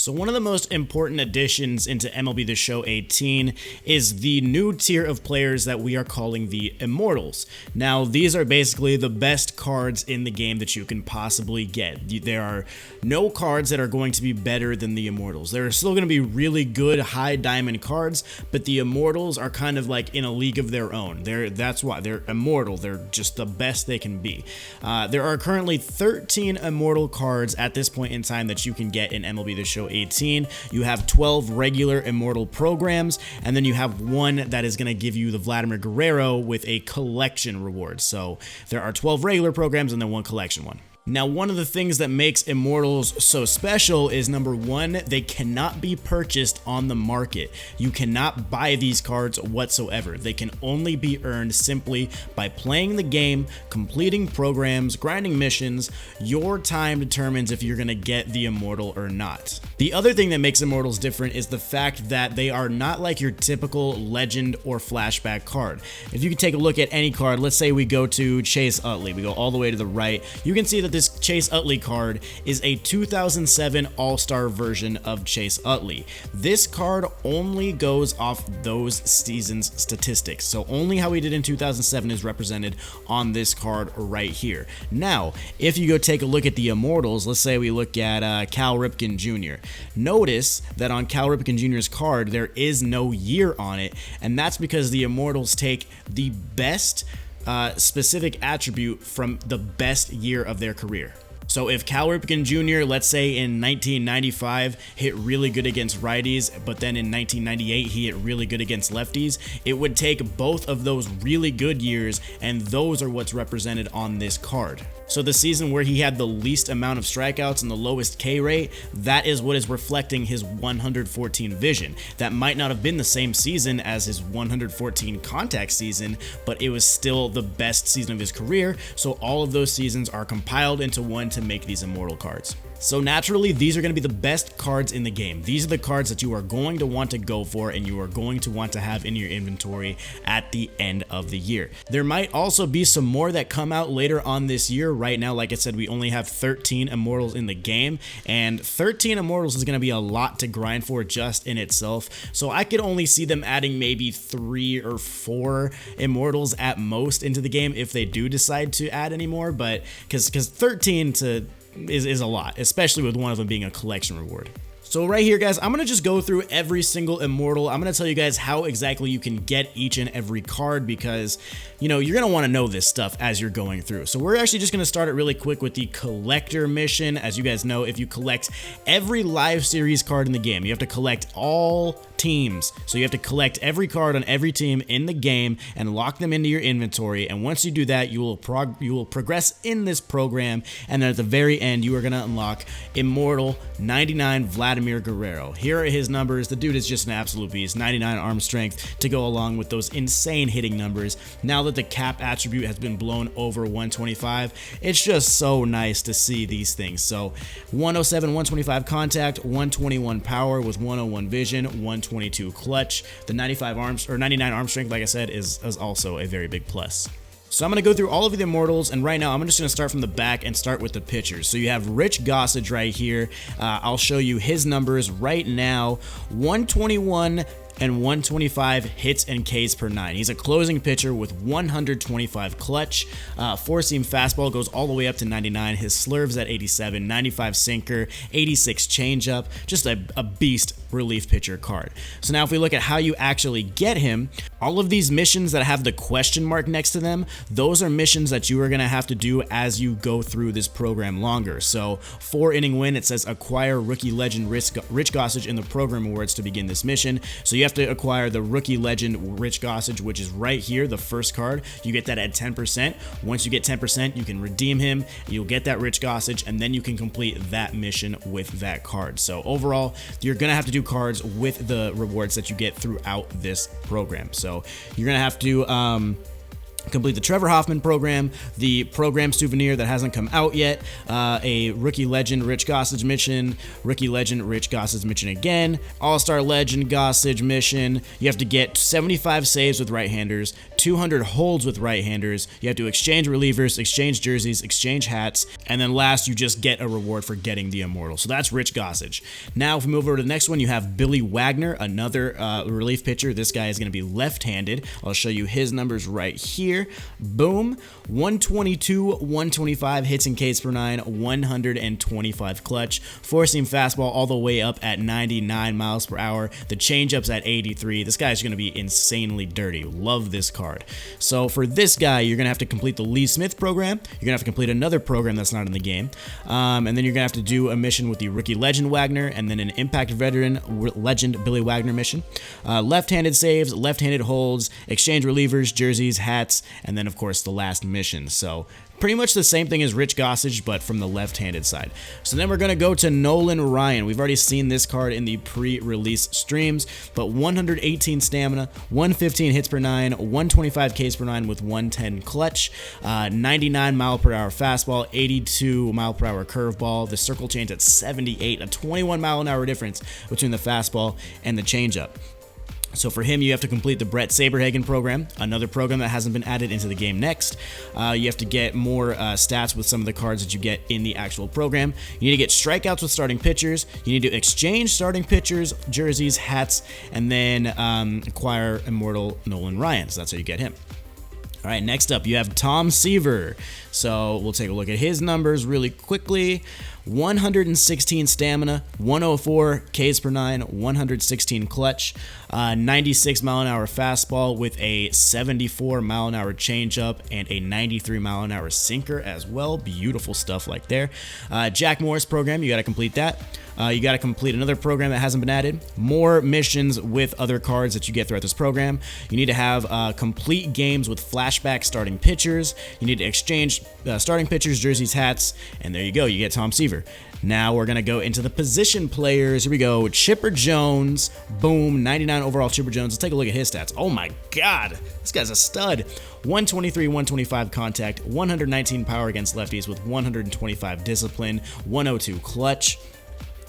So one of the most important additions into MLB The Show 18 is the new tier of players that we are calling the Immortals. Now, these are basically the best cards in the game that you can possibly get. There are no cards that are going to be better than the Immortals. There are still going to be really good high diamond cards, but the Immortals are kind of like in a league of their own. That's why they're immortal. They're just the best they can be. There are currently 13 Immortal cards at this point in time that you can get in MLB The Show 18. You have 12 regular Immortal programs, and then you have one that is going to give you the Vladimir Guerrero with a collection reward. So there are 12 regular programs and then one collection one. Now, one of the things that makes Immortals so special is, number one, they cannot be purchased on the market. You cannot buy these cards whatsoever. They can only be earned simply by playing the game, completing programs, grinding missions. Your time determines if you're going to get the Immortal or not. The other thing that makes Immortals different is the fact that they are not like your typical legend or flashback card. If you can take a look at any card, let's say we go to Chase Utley, we go all the way to the right, you can see that this Chase Utley card is a 2007 All-Star version of Chase Utley. This card only goes off those season's statistics, so only how he did in 2007 is represented on this card right here. Now, if you go take a look at the Immortals, let's say we look at Cal Ripken Jr. Notice that on Cal Ripken Jr.'s card, there is no year on it, and that's because the Immortals take the best specific attribute from the best year of their career. So if Cal Ripken Jr., let's say in 1995, hit really good against righties, but then in 1998 he hit really good against lefties, it would take both of those really good years, and those are what's represented on this card. So the season where he had the least amount of strikeouts and the lowest K rate, that is what is reflecting his 114 vision. That might not have been the same season as his 114 contact season, but it was still the best season of his career, so all of those seasons are compiled into one to make these Immortal cards. So naturally, these are going to be the best cards in the game. These are the cards that you are going to want to go for and you are going to want to have in your inventory at the end of the year. There might also be some more that come out later on this year. Right now, like I said, we only have 13 Immortals in the game, and 13 Immortals is going to be a lot to grind for just in itself. So I could only see them adding maybe 3 or 4 Immortals at most into the game if they do decide to add any more, but because 13 is a lot, especially with one of them being a collection reward. So right here, guys, I'm going to just go through every single Immortal. I'm going to tell you guys how exactly you can get each and every card because, you know, you're going to want to know this stuff as you're going through. So we're actually just going to start it really quick with the collector mission. As you guys know, if you collect every live series card in the game, you have to collect all teams. So you have to collect every card on every team in the game and lock them into your inventory. And once you do that, you will progress in this program. And then at the very end, you are going to unlock Immortal 99 Vladimir Guerrero. Here are his numbers. The dude is just an absolute beast. 99 arm strength to go along with those insane hitting numbers. Now that the cap attribute has been blown over 125, it's just so nice to see these things. So 107, 125 contact, 121 power with 101 vision, 122 clutch. The 99 arm strength, like I said, is also a very big plus. So I'm going to go through all of the Immortals, and right now I'm just going to start from the back and start with the pitchers. So you have Rich Gossage right here. I'll show you his numbers right now. 121 and 125 hits and Ks per 9. He's a closing pitcher with 125 clutch. Four-seam fastball goes all the way up to 99. His slurve's at 87, 95 sinker, 86 changeup. Just a beast relief pitcher card. So now if we look at how you actually get him, all of these missions that have the question mark next to them, those are missions that you are going to have to do as you go through this program longer. So 4-inning win, it says acquire rookie legend Rich Gossage in the program awards to begin this mission. So you have to acquire the rookie legend Rich Gossage, which is right here, the first card. You get that at 10%. Once you get 10%, you can redeem him, you'll get that Rich Gossage, and then you can complete that mission with that card. So overall, you're going to have to do cards with the rewards that you get throughout this program. So you're going to have to Complete the Trevor Hoffman program, the program souvenir that hasn't come out yet, a Rookie Legend Rich Gossage mission, Rookie Legend Rich Gossage mission again, All-Star Legend Gossage mission. You have to get 75 saves with right-handers, 200 holds with right-handers. You have to exchange relievers, exchange jerseys, exchange hats, and then last you just get a reward for getting the Immortal. So that's Rich Gossage. Now if we move over to the next one, you have Billy Wagner, another relief pitcher. This guy is going to be left-handed. I'll show you his numbers right here. Boom, 122, 125 hits and Ks per 9, 125 clutch, four-seam fastball all the way up at 99 miles per hour. The changeup's at 83. This guy's going to be insanely dirty. Love this card. So for this guy, you're going to have to complete the Lee Smith program. You're going to have to complete another program that's not in the game. And then you're going to have to do a mission with the Rookie Legend Wagner and then an Impact Veteran Legend Billy Wagner mission. Left-handed saves, left-handed holds, exchange relievers, jerseys, hats, and then of course the last mission. So pretty much the same thing as Rich Gossage, but from the left-handed side. So then we're going to go to Nolan Ryan. We've already seen this card in the pre-release streams, but 118 stamina, 115 hits per 9, 125 Ks per 9 with 110 clutch, 99 mile per hour fastball, 82 mile per hour curveball. The circle change at 78, a 21 mile an hour difference between the fastball and the changeup. So for him, you have to complete the Brett Saberhagen program, another program that hasn't been added into the game next. You have to get more stats with some of the cards that you get in the actual program. You need to get strikeouts with starting pitchers. You need to exchange starting pitchers, jerseys, hats, and then acquire Immortal Nolan Ryan. So that's how you get him. All right, next up, you have Tom Seaver. So we'll take a look at his numbers really quickly. 116 stamina, 104 Ks per 9, 116 clutch, 96 mile an hour fastball with a 74 mile an hour changeup and a 93 mile an hour sinker as well. Beautiful stuff like there. Jack Morris program, you got to complete that. You got to complete another program that hasn't been added. More missions with other cards that you get throughout this program. You need to have complete games with flashback starting pitchers. You need to exchange starting pitchers, jerseys, hats, and there you go. You get Tom Seaver. Now we're going to go into the position players. Here we go. Chipper Jones. Boom. 99 overall Chipper Jones. Let's take a look at his stats. Oh my God. This guy's a stud. 123, 125 contact, 119 power against lefties with 125 discipline, 102 clutch.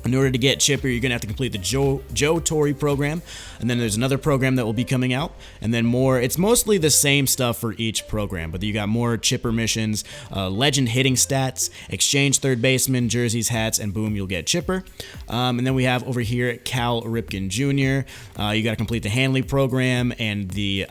In order to get Chipper, you're going to have to complete the Joe Torre program, and then there's another program that will be coming out, and then more. It's mostly the same stuff for each program, but you got more Chipper missions, legend hitting stats, exchange third baseman, jerseys, hats, and boom, you'll get Chipper. And then we have over here Cal Ripken Jr. You got to complete the Hanley program and the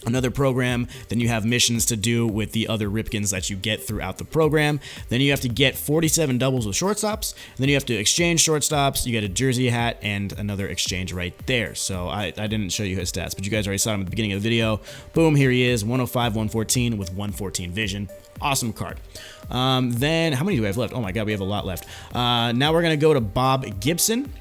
another program. Then you have missions to do with the other Ripkins that you get throughout the program. Then you have to get 47 doubles with shortstops. Then you have to exchange shortstops. You get a jersey, hat, and another exchange right there. So I didn't show you his stats, but you guys already saw him at the beginning of the video. Boom, here he is, 105, 114 with 114 vision. Awesome card. Then how many do we have left? Oh my God, we have a lot left. Now we're going to go to Bob Gibson.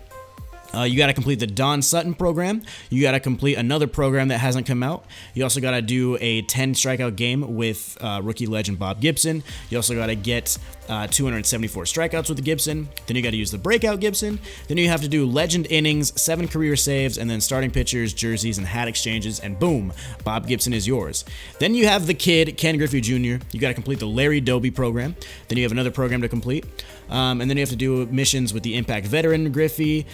You got to complete the Don Sutton program. You got to complete another program that hasn't come out. You also got to do a 10 strikeout game with rookie legend Bob Gibson. You also got to get 274 strikeouts with the Gibson. Then you got to use the breakout Gibson. Then you have to do legend innings, 7 career saves, and then starting pitchers, jerseys, and hat exchanges, and boom, Bob Gibson is yours. Then you have the kid, Ken Griffey Jr. You got to complete the Larry Doby program. Then you have another program to complete. And then you have to do missions with the Impact Veteran Griffey,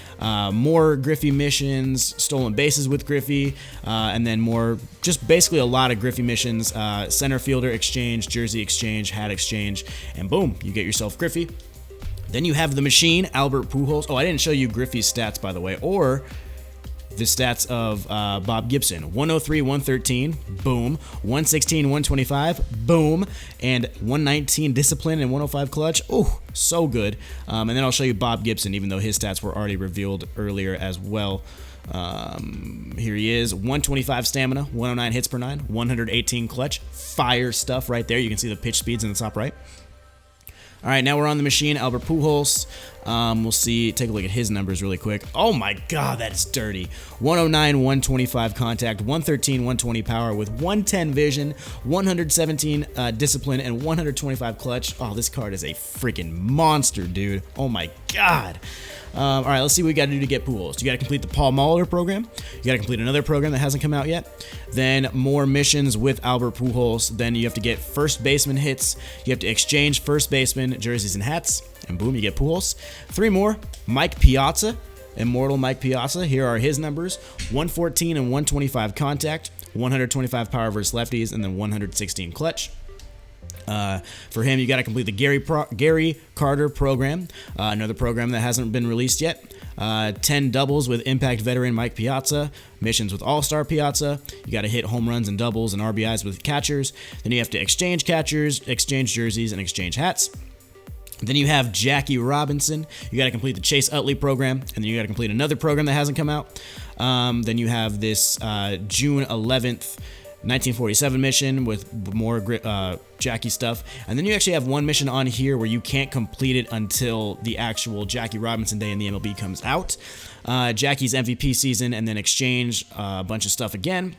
more Griffey missions, stolen bases with Griffey, and then more, just basically a lot of Griffey missions, center fielder exchange, jersey exchange, hat exchange, and boom, you get yourself Griffey. Then you have the machine, Albert Pujols. Oh, I didn't show you Griffey's stats, by the way, or the stats of Bob Gibson. 103, 113, boom. 116, 125, boom. And 119 discipline and 105 clutch. Oh, so good. And then I'll show you Bob Gibson, even though his stats were already revealed earlier as well. Here he is, 125 stamina, 109 hits per 9, 118 clutch. Fire stuff right there. You can see the pitch speeds in the top right. All right, now we're on the machine. Albert Pujols. We'll see. Take a look at his numbers really quick. Oh my God, that is dirty. 109, 125 contact, 113, 120 power with 110 vision, 117 discipline, and 125 clutch. Oh, this card is a freaking monster, dude. Oh my God. All right, let's see what we got to do to get Pujols. You got to complete the Paul Molitor program. You got to complete another program that hasn't come out yet. Then more missions with Albert Pujols. Then you have to get first baseman hits. You have to exchange first baseman jerseys and hats. And boom, you get Pujols. 3 more. Mike Piazza, Immortal Mike Piazza. Here are his numbers. 114 and 125 contact, 125 power versus lefties, and then 116 clutch. For him, you got to complete the Gary Carter program, another program that hasn't been released yet. 10 doubles with Impact veteran Mike Piazza, missions with All-Star Piazza. You got to hit home runs and doubles and RBIs with catchers. Then you have to exchange catchers, exchange jerseys, and exchange hats. Then you have Jackie Robinson. You got to complete the Chase Utley program, and then you got to complete another program that hasn't come out. Then you have this June 11th 1947 mission with more Jackie stuff. And then you actually have one mission on here where you can't complete it until the actual Jackie Robinson Day in the MLB comes out. Jackie's MVP season, and then exchange a bunch of stuff again.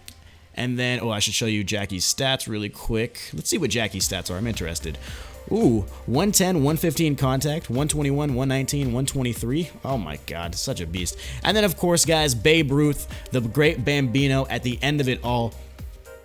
And then, I should show you Jackie's stats really quick. Let's see what Jackie's stats are. I'm interested. Ooh, 110, 115 contact, 121, 119, 123. Oh my God, such a beast. And then, of course, guys, Babe Ruth, the great Bambino, at the end of it all.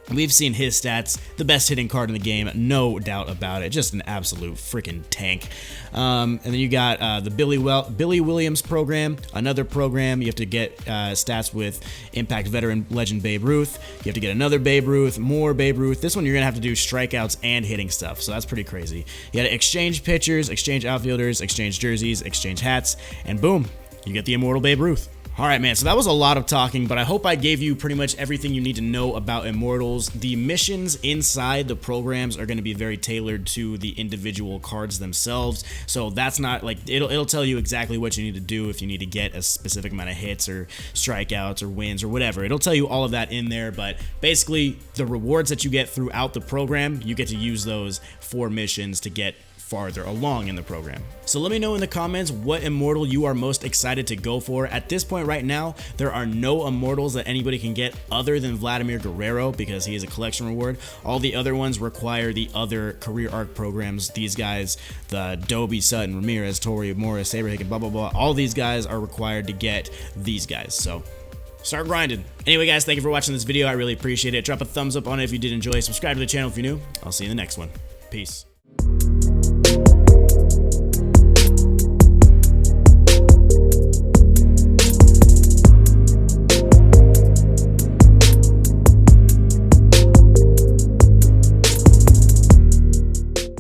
We've seen his stats, the best hitting card in the game, no doubt about it. Just an absolute freaking tank. And then you got the Billy Williams program, another program. You have to get stats with Impact veteran legend Babe Ruth. You have to get another Babe Ruth, more Babe Ruth. This one you're going to have to do strikeouts and hitting stuff, so that's pretty crazy. You got to exchange pitchers, exchange outfielders, exchange jerseys, exchange hats, and boom, you get the Immortal Babe Ruth. Alright man, so that was a lot of talking, but I hope I gave you pretty much everything you need to know about Immortals. The missions inside the programs are going to be very tailored to the individual cards themselves, so that's not like, it'll tell you exactly what you need to do if you need to get a specific amount of hits or strikeouts or wins or whatever. It'll tell you all of that in there, but basically the rewards that you get throughout the program, you get to use those for missions to get farther along in the program. So let me know in the comments what Immortal you are most excited to go for. At this point right now, there are no Immortals that anybody can get other than Vladimir Guerrero because he is a collection reward. All the other ones require the other career arc programs. These guys, the Doby, Sutton, Ramirez, Torrey, Morris, Saberhick, blah, blah, blah. All these guys are required to get these guys. So start grinding. Anyway, guys, thank you for watching this video. I really appreciate it. Drop a thumbs up on it if you did enjoy. Subscribe to the channel if you're new. I'll see you in the next one. Peace.